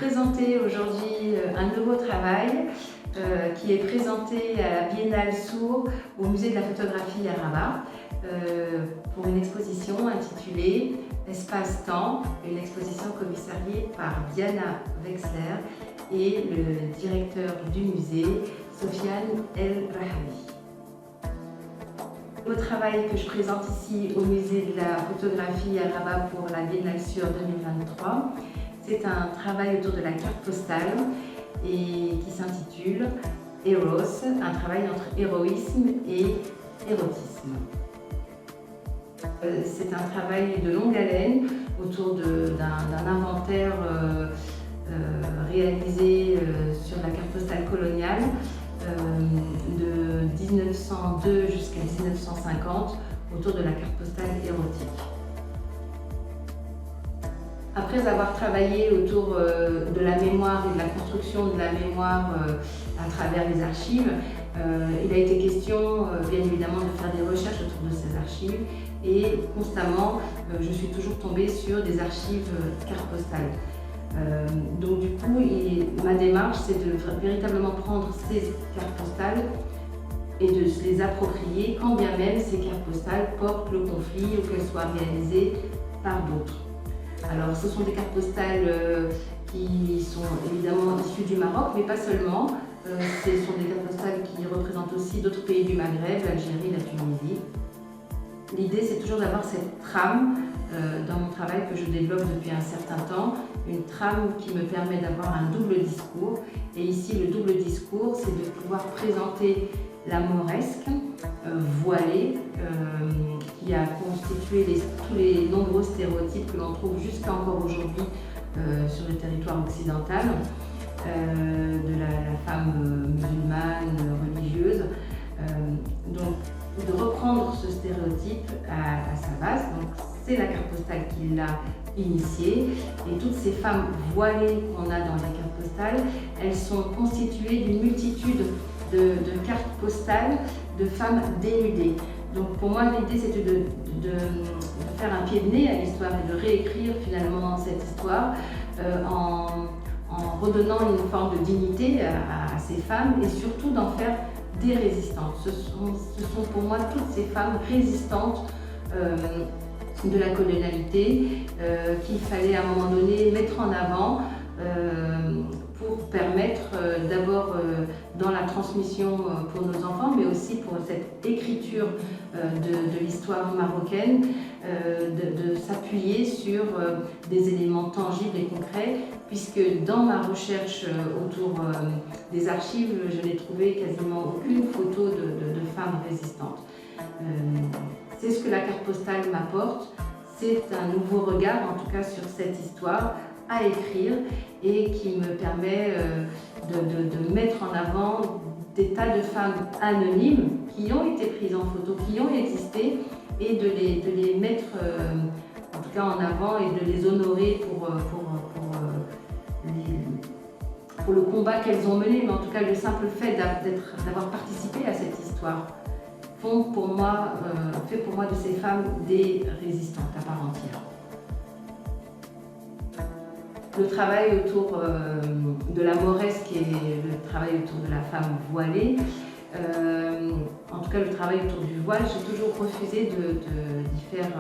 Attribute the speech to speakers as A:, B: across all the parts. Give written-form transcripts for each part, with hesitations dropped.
A: présenter aujourd'hui un nouveau travail qui est présenté à la Biennale Sourds au Musée de la photographie à Rabat pour une exposition intitulée Espace-temps, une exposition commissariée par Diana Wexler et le directeur du musée, Sofiane El Rahawi. Le travail que je présente ici au musée de la photographie à Rabat pour la Biennale Sourds 2023, c'est un travail autour de la carte postale et qui s'intitule Eros, un travail entre héroïsme et érotisme. C'est un travail de longue haleine autour d'un inventaire réalisé sur la carte postale coloniale de 1902 jusqu'à 1950 autour de la carte postale érotique. Après avoir travaillé autour de la mémoire et de la construction de la mémoire à travers les archives, il a été question bien évidemment de faire des recherches autour de ces archives et constamment je suis toujours tombée sur des archives cartes postales. Donc du coup, ma démarche c'est de véritablement prendre ces cartes postales et de se les approprier quand bien même ces cartes postales portent le conflit ou qu'elles soient réalisées par d'autres. Alors ce sont des cartes postales qui sont évidemment issues du Maroc, mais pas seulement. Ce sont des cartes postales qui représentent aussi d'autres pays du Maghreb, l'Algérie, la Tunisie. L'idée c'est toujours d'avoir cette trame dans mon travail que je développe depuis un certain temps, une trame qui me permet d'avoir un double discours. Et ici le double discours c'est de pouvoir présenter la mauresque voilée qui a constitué tous les nombreux stéréotypes que l'on trouve jusqu'à encore aujourd'hui sur le territoire occidental de la femme musulmane, religieuse. Donc de reprendre ce stéréotype à sa base, donc c'est la carte postale qui l'a initié et toutes ces femmes voilées qu'on a dans les cartes postales, elles sont constituées d'une multitude de cartes postales de femmes dénudées. Donc pour moi l'idée c'était de faire un pied de nez à l'histoire et de réécrire finalement cette histoire en redonnant une forme de dignité à ces femmes et surtout d'en faire des résistantes. Ce sont pour moi toutes ces femmes résistantes de la colonialité qu'il fallait à un moment donné mettre en avant pour permettre d'abord dans la transmission pour nos enfants, mais aussi pour cette écriture de l'histoire marocaine, de s'appuyer sur des éléments tangibles et concrets, puisque dans ma recherche autour des archives, je n'ai trouvé quasiment aucune photo de femmes résistantes. C'est ce que la carte postale m'apporte, c'est un nouveau regard en tout cas sur cette histoire à écrire et qui me permet de mettre en avant des tas de femmes anonymes qui ont été prises en photo, qui ont existé et de les mettre en tout cas en avant et de les honorer pour le combat qu'elles ont mené, mais en tout cas le simple fait d'avoir participé à cette histoire fait pour moi de ces femmes des résistantes à part entière. Le travail autour de la mauresque et le travail autour de la femme voilée, en tout cas le travail autour du voile, j'ai toujours refusé d'y faire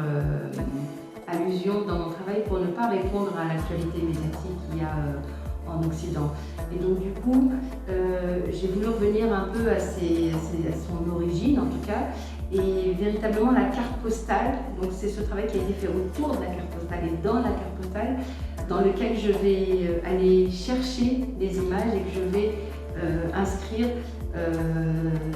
A: allusion dans mon travail pour ne pas répondre à l'actualité médiatique qu'il y a en Occident. Et donc du coup, j'ai voulu revenir un peu à son origine en tout cas, et véritablement la carte postale, donc c'est ce travail qui a été fait autour de la carte postale et dans la carte postale, dans lequel je vais aller chercher des images et que je vais inscrire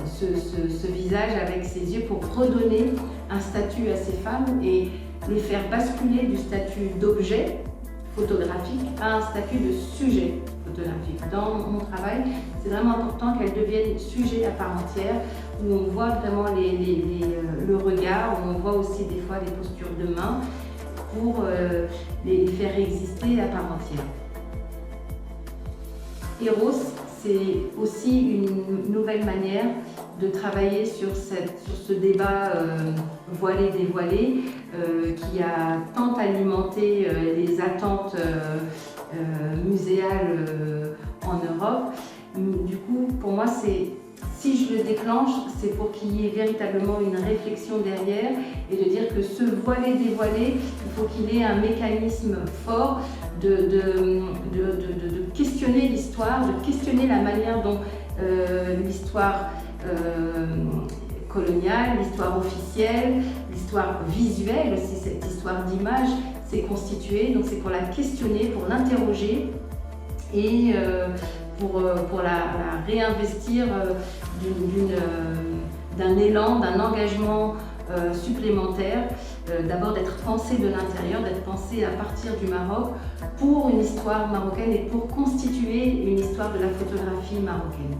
A: ce visage avec ses yeux pour redonner un statut à ces femmes et les faire basculer du statut d'objet photographique à un statut de sujet photographique. Dans mon travail, c'est vraiment important qu'elles deviennent sujet à part entière, où on voit vraiment le regard, où on voit aussi des fois des postures de main pour les faire exister à part entière. Eros, c'est aussi une nouvelle manière de travailler sur ce débat voilé-dévoilé qui a tant alimenté les attentes muséale en Europe. Du coup, pour moi, si je le déclenche, c'est pour qu'il y ait véritablement une réflexion derrière et de dire que ce voilé-dévoilé, il faut qu'il ait un mécanisme fort de questionner l'histoire, de questionner la manière dont l'histoire coloniale, l'histoire officielle, l'histoire visuelle aussi, cette histoire d'image s'est constituée. Donc c'est pour la questionner, pour l'interroger et pour la réinvestir d'un élan, d'un engagement supplémentaire, d'abord d'être pensée de l'intérieur, d'être pensée à partir du Maroc pour une histoire marocaine et pour constituer une histoire de la photographie marocaine.